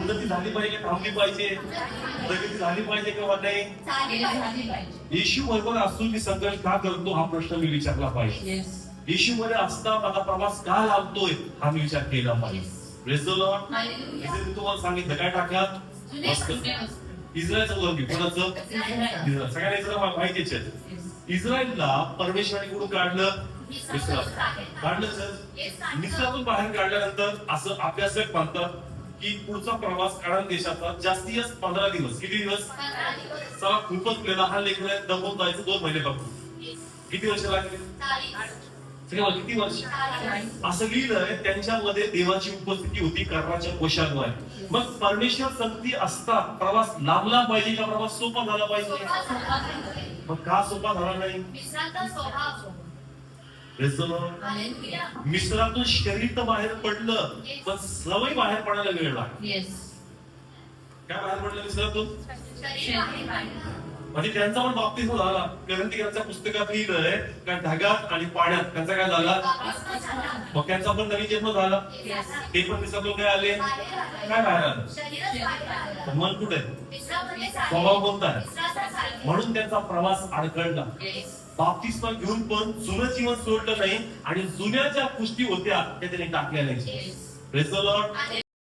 उन्नती झाली पाहिजे का थांबली पाहिजे? प्रगती झाली पाहिजे किंवा नाही? येशू बरोबर असून मी संघर्ष का करतो हा प्रश्न मी विचारला पाहिजे. येशू मध्ये असता माझा प्रवास का लागतोय हा मी विचार केला पाहिजे. Praise the Lord. मी तुम्हाला सांगितलं काय टाकत इस्रायलचं उदाहरण घे. कोणाचं? इस्रायल. सगळ्यांना इस्रायल माहितीच आहे. इस्रायलला परमेश्वराने कुठून काढलं? काढलं सर. मिस्रातून बाहेर काढल्यानंतर असं अभ्यासक म्हणतात की पुढचा प्रवास कानान देशाचा जास्तीत जास्त 15 दिवस. किती दिवस? चला खूपच लहान लेकरं दमून जायचं 2 महिने बघू. किती वर्ष लागली? किती वर्ष? असं लिहिलंय त्यांच्यामध्ये देवाची उपस्थिती होती कर्णाच्या कोशाद्वारे. मग परमेश्वर संगती असता प्रवास लांबला पाहिजे का प्रवास सोपा झाला पाहिजे? मग का सोपा झाला नाही? मिश्रातून शरीर तर बाहेर पडलं पण सवय बाहेर पडायला वेळ लागला. काय बाहेर पडलं मिश्रातून? म्हणजे त्यांचा पण बाप्तिस्म झाला. ग्रंथिकारांच्या पुस्तकात लिहिलंय का ढगात आणि पाण्यात त्यांचा काय झाला? मग त्यांचा पण नवीन जन्म झाला. ते पण मिश्रातून काय आले? काय बाहेर आलं? मन कुठे? स्वभाव कोणता आहे? म्हणून त्यांचा प्रवास अडकळला. बाप्तिस्मा घेऊन पण जुनं जीवन सोडलं नाही आणि जुन्या ज्या गोष्टी होत्या त्या त्यांनी टाकल्या नाही. Praise the Lord.